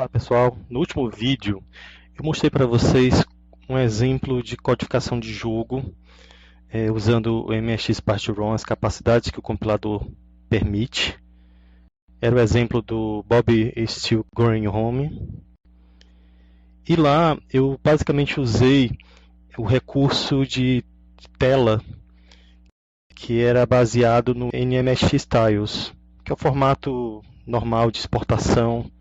Olá pessoal, no último vídeo eu mostrei para vocês um exemplo de codificação de jogo usando o MSX Party-ROM, as capacidades que o compilador permite. Era o exemplo do Bob is Still Going Home. E lá eu basicamente usei o recurso de tela que era baseado no NMSX Styles, que é o formato normal de exportação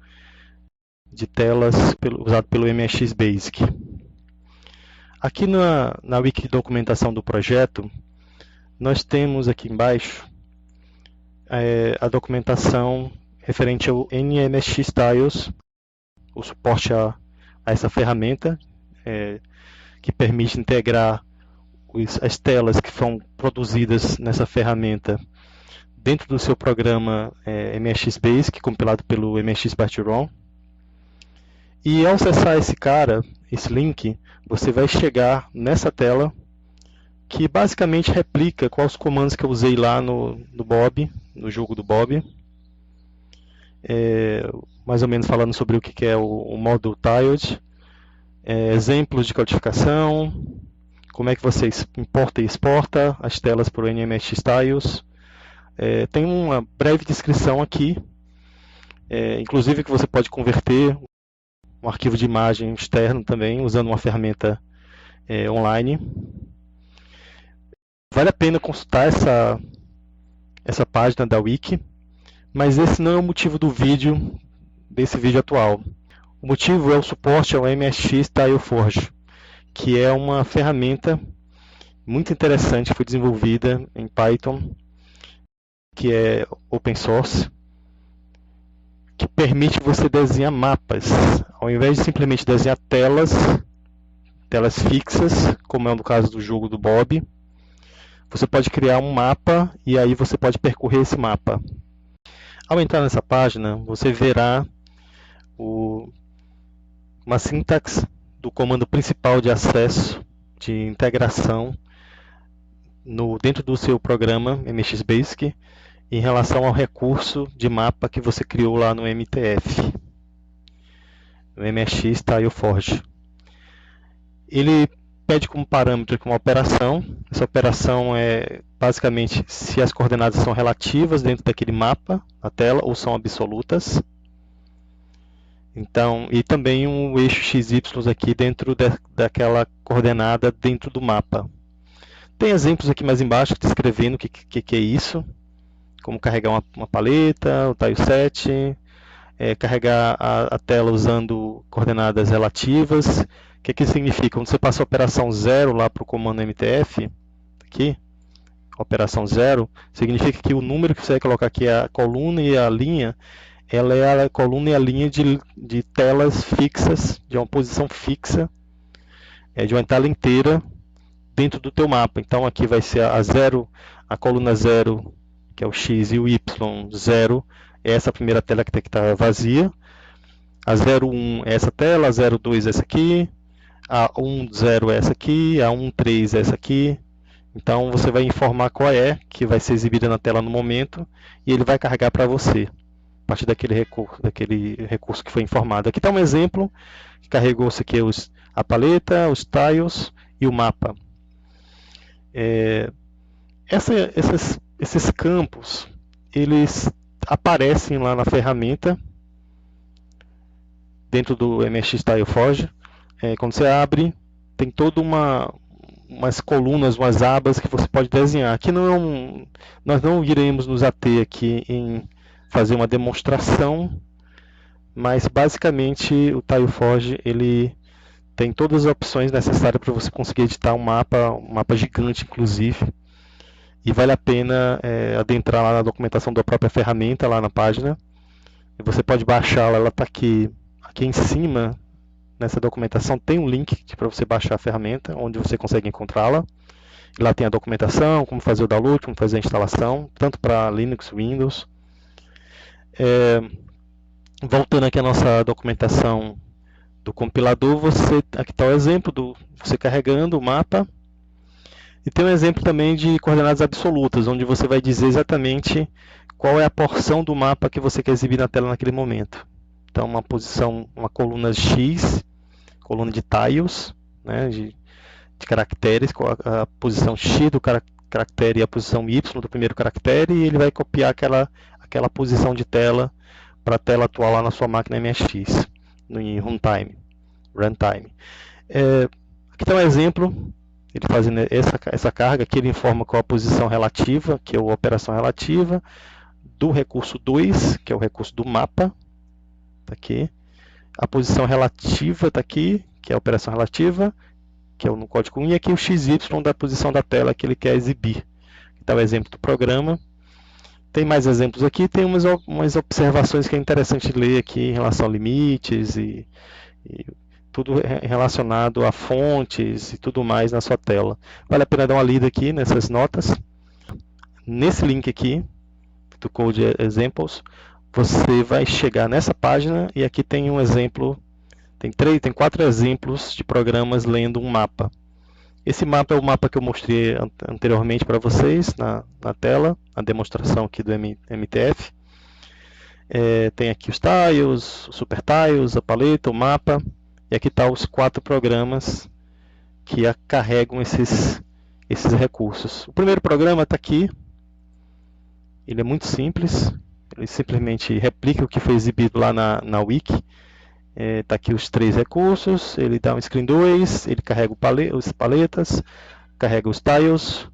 de telas usado pelo MSX Basic. Aqui na wiki de documentação do projeto, nós temos aqui embaixo a documentação referente ao NMSX Styles, o suporte a essa ferramenta que permite integrar as telas que são produzidas nessa ferramenta dentro do seu programa MSX Basic, compilado pelo MSX Party-ROM. E ao acessar esse link, você vai chegar nessa tela que basicamente replica quais os comandos que eu usei lá no Bob, no jogo do Bob. Mais ou menos falando sobre o que é o Model Tiled, exemplos de codificação, como é que você importa e exporta as telas para o NMSX Styles. Tem uma breve descrição aqui, inclusive que você pode converter um arquivo de imagem externo também, usando uma ferramenta online. Vale a pena consultar essa página da Wiki, mas esse não é o motivo desse vídeo atual. O motivo é o suporte ao MSX TileForge, que é uma ferramenta muito interessante que foi desenvolvida em Python, que é open source, que permite você desenhar mapas. Ao invés de simplesmente desenhar telas fixas, como é no caso do jogo do Bob, você pode criar um mapa e aí você pode percorrer esse mapa. Ao entrar nessa página, você verá uma sintaxe do comando principal de acesso, de integração, dentro do seu programa MSX Basic, em relação ao recurso de mapa que você criou lá no MTF, no MSX TileForge. Ele pede como parâmetro uma operação. Essa operação é basicamente se as coordenadas são relativas dentro daquele mapa na tela ou são absolutas. Então, e também um eixo XY aqui dentro daquela coordenada dentro do mapa. Tem exemplos aqui mais embaixo descrevendo o que é isso. Como carregar uma paleta, o tileset, carregar a tela usando coordenadas relativas. O que significa? Quando você passa a operação 0 lá para o comando MTF, aqui, operação 0, significa que o número que você vai colocar aqui, a coluna e a linha, ela é a coluna e a linha de telas fixas, de uma posição fixa, de uma tela inteira dentro do teu mapa. Então aqui vai ser a coluna 0, que é o X, e o Y 0, é essa primeira tela que tem que estar vazia. A 01 é essa tela, a 02 é essa aqui, a 10 é essa aqui, a 13 é essa aqui. Então você vai informar qual que vai ser exibida na tela no momento, e ele vai carregar para você, a partir daquele recurso que foi informado. Aqui está um exemplo que carregou isso aqui, a paleta, os tiles e o mapa. Esses campos, eles aparecem lá na ferramenta, dentro do MSX TileForge. Quando você abre, tem toda umas colunas, umas abas que você pode desenhar. Aqui nós não iremos nos ater aqui em fazer uma demonstração, mas basicamente o TileForge ele tem todas as opções necessárias para você conseguir editar um mapa gigante, inclusive. E vale a pena adentrar lá na documentação da própria ferramenta, lá na página. E você pode baixá-la, ela está aqui em cima. Nessa documentação tem um link para você baixar a ferramenta, onde você consegue encontrá-la. Lá tem a documentação, como fazer o download, como fazer a instalação, tanto para Linux, Windows. Voltando aqui à nossa documentação do compilador, aqui está o exemplo de você carregando o mapa. E tem um exemplo também de coordenadas absolutas, onde você vai dizer exatamente qual é a porção do mapa que você quer exibir na tela naquele momento. Então uma coluna X, coluna de tiles, né, de caracteres, com a posição X do caractere e a posição Y do primeiro caractere, e ele vai copiar aquela posição de tela para a tela atual lá na sua máquina MSX, em runtime. Aqui está um exemplo, ele fazendo essa carga, aqui ele informa qual a posição relativa, que é a operação relativa, do recurso 2, que é o recurso do mapa, está aqui. A posição relativa está aqui, que é a operação relativa, que é no código 1, e aqui o XY da posição da tela que ele quer exibir. Está o exemplo do programa. Tem mais exemplos aqui, tem umas observações que é interessante ler aqui em relação a limites e tudo relacionado a fontes e tudo mais na sua tela. Vale a pena dar uma lida aqui nessas notas. Nesse link aqui, do Code Examples, você vai chegar nessa página e aqui tem um exemplo, tem 4 exemplos de programas lendo um mapa. Esse mapa é o mapa que eu mostrei anteriormente para vocês na tela, a demonstração aqui do MTF. Tem aqui os tiles, o super tiles, a paleta, o mapa, e aqui estão os 4 programas que carregam esses recursos. O primeiro programa está aqui, ele é muito simples, ele simplesmente replica o que foi exibido lá na wiki. Está aqui os 3 recursos, ele dá um screen 2, ele carrega os paletas, carrega os tiles,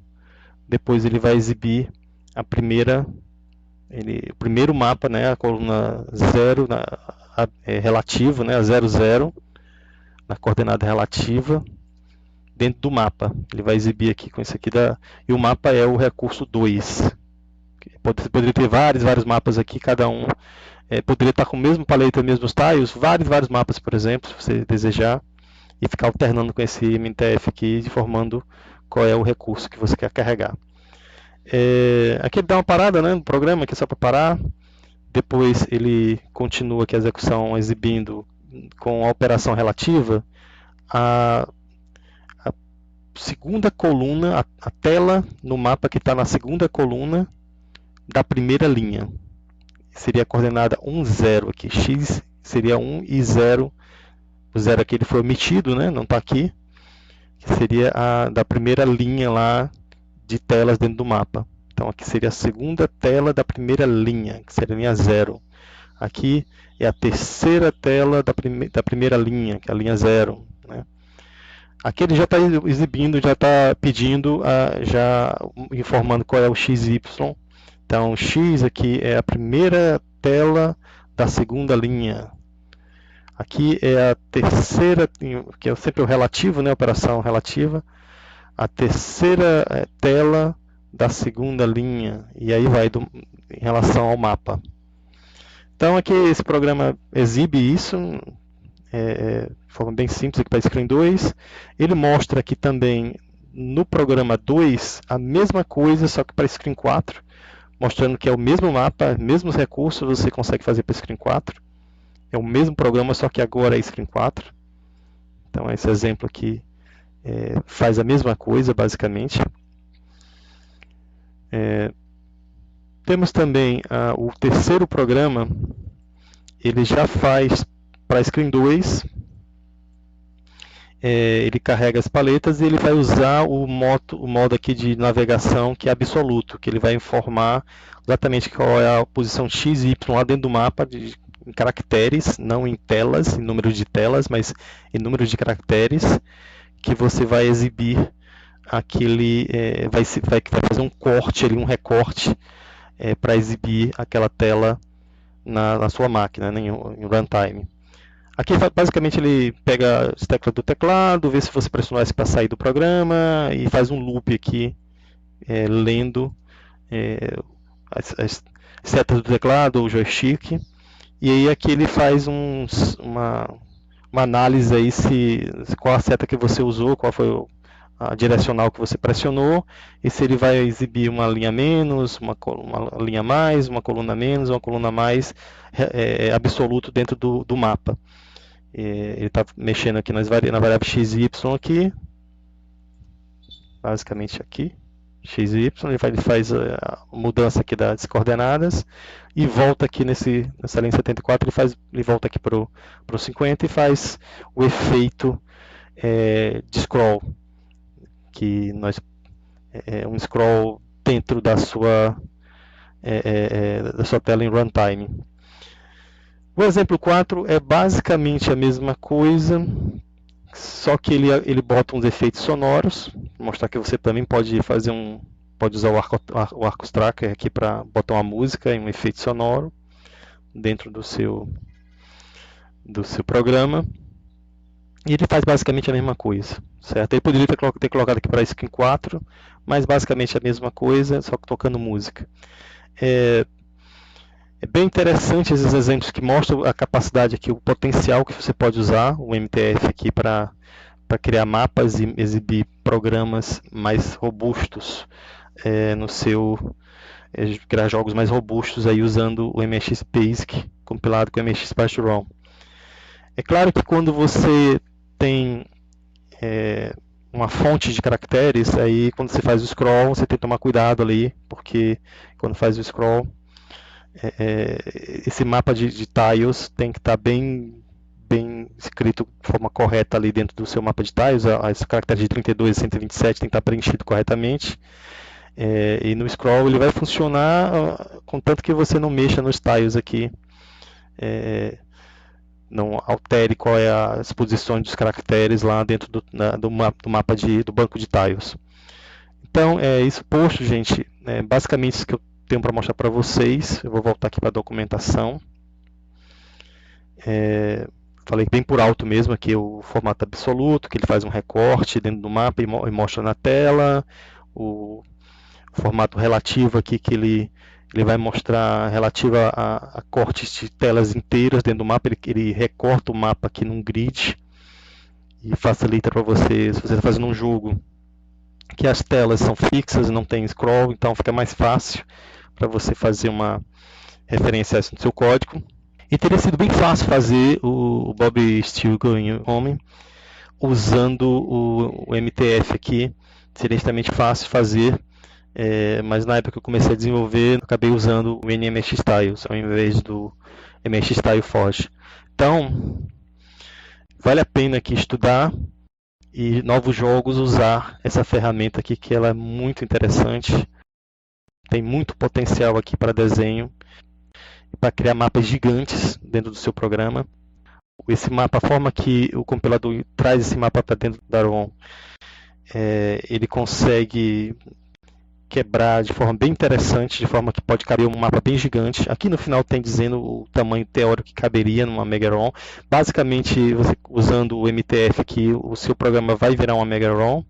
depois ele vai exibir o primeiro mapa, né, a coluna 0, relativo, né, a 00, na coordenada relativa, dentro do mapa. Ele vai exibir aqui com esse aqui, e o mapa é o recurso 2. Poderia ter vários mapas aqui, cada um poderia estar com o mesmo paleta, mesmos tiles, vários mapas, por exemplo, se você desejar, e ficar alternando com esse MTF aqui, formando qual é o recurso que você quer carregar. Aqui ele dá uma parada, né, no programa, aqui só para parar. Depois ele continua aqui a execução exibindo com a operação relativa a segunda coluna, a tela no mapa que está na segunda coluna da primeira linha. Seria a coordenada 1, 0 aqui. X seria 1 e 0. O 0 aqui ele foi omitido, né? Não está aqui. Que seria a da primeira linha lá de telas dentro do mapa. Então aqui seria a segunda tela da primeira linha, que seria a linha 0. Aqui é a terceira tela da primeira linha, que é a linha 0. Né? Aqui ele já está exibindo, já está pedindo, já informando qual é o XY. Então, X aqui é a primeira tela da segunda linha. Aqui é a terceira, que é sempre o relativo, né, operação relativa. A terceira tela da segunda linha. E aí vai em relação ao mapa. Então, aqui esse programa exibe isso, de forma bem simples aqui para Screen 2. Ele mostra aqui também, no programa 2, a mesma coisa, só que para Screen 4. Mostrando que é o mesmo mapa, mesmos recursos você consegue fazer para Screen 4. É o mesmo programa, só que agora é Screen 4. Então esse exemplo aqui faz a mesma coisa, basicamente. Temos também o terceiro programa, ele já faz para Screen 2. Ele carrega as paletas e ele vai usar o modo aqui de navegação que é absoluto, que ele vai informar exatamente qual é a posição x e y lá dentro do mapa em caracteres, não em telas, em número de telas, mas em número de caracteres, que você vai exibir aquele, vai fazer um corte ali, um recorte para exibir aquela tela na sua máquina, né, em runtime. Aqui basicamente ele pega as teclas do teclado, vê se você pressionou S para sair do programa e faz um loop aqui, lendo as setas do teclado, o joystick. E aí aqui ele faz uma análise aí qual a seta que você usou, qual foi a direcional que você pressionou, e se ele vai exibir uma linha menos, uma linha mais, uma coluna menos, uma coluna mais, absoluto dentro do mapa. Ele está mexendo aqui na variável x e y aqui, basicamente aqui, x e y, ele faz a mudança aqui das coordenadas e volta aqui nessa linha 74, ele volta aqui para o 50 e faz o efeito de scroll, que é um scroll dentro da sua tela em runtime. O exemplo 4 é basicamente a mesma coisa, só que ele bota uns efeitos sonoros, mostrar que você também pode usar o Arcos Tracker aqui para botar uma música e um efeito sonoro dentro do seu programa. E ele faz basicamente a mesma coisa, certo? Ele poderia ter colocado aqui para isso em 4, mas basicamente a mesma coisa, só que tocando música. É bem interessante esses exemplos que mostram a capacidade aqui, o potencial que você pode usar o MTF aqui para criar mapas e exibir programas mais robustos criar jogos mais robustos aí usando o MSX Basic compilado com o MSX Partial. É claro que quando você tem uma fonte de caracteres, aí quando você faz o scroll, você tem que tomar cuidado ali, porque quando faz o scroll, esse mapa de tiles tem que estar bem escrito de forma correta ali dentro do seu mapa de tiles. Esse caractere de 32 e 127 tem que estar preenchido corretamente. E no scroll ele vai funcionar contanto que você não mexa nos tiles aqui. Não altere qual é as posições dos caracteres lá dentro do mapa do banco de tiles. Então, isso posto, gente, basicamente isso que eu tenho para mostrar para vocês. Eu vou voltar aqui para a documentação. Falei bem por alto mesmo aqui o formato absoluto, que ele faz um recorte dentro do mapa e mostra na tela. O formato relativo aqui, que ele vai mostrar relativa a cortes de telas inteiras dentro do mapa. Ele recorta o mapa aqui num grid e facilita para você, se você está fazendo um jogo que as telas são fixas e não tem scroll, então fica mais fácil para você fazer uma referência a isso no seu código. E teria sido bem fácil fazer o Bob Steele Going Home usando o MTF aqui. Seria extremamente fácil fazer, mas na época que eu comecei a desenvolver, eu acabei usando o NMSX Tiles ao invés do MSX Style Forge. Então, vale a pena aqui estudar e novos jogos usar essa ferramenta aqui, que ela é muito interessante. Tem muito potencial aqui para desenho, para criar mapas gigantes dentro do seu programa. Esse mapa, a forma que o compilador traz esse mapa para dentro da ROM, ele consegue quebrar de forma bem interessante, de forma que pode caber um mapa bem gigante. Aqui no final tem dizendo o tamanho teórico que caberia numa Mega-ROM. Basicamente, você usando o MTF aqui, o seu programa vai virar uma Mega-ROM.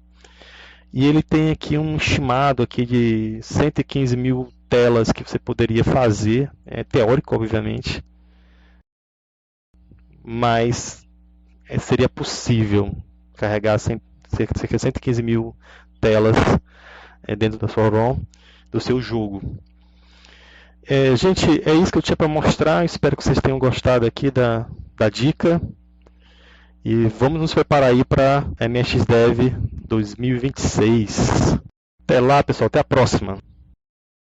E ele tem aqui um estimado aqui de 115 mil telas que você poderia fazer, teórico, obviamente, mas seria possível carregar cerca de 115 mil telas dentro da sua ROM, do seu jogo. Gente, é isso que eu tinha para mostrar. Espero que vocês tenham gostado aqui da dica. E vamos nos preparar aí para MSX Dev 2026. Até lá, pessoal. Até a próxima.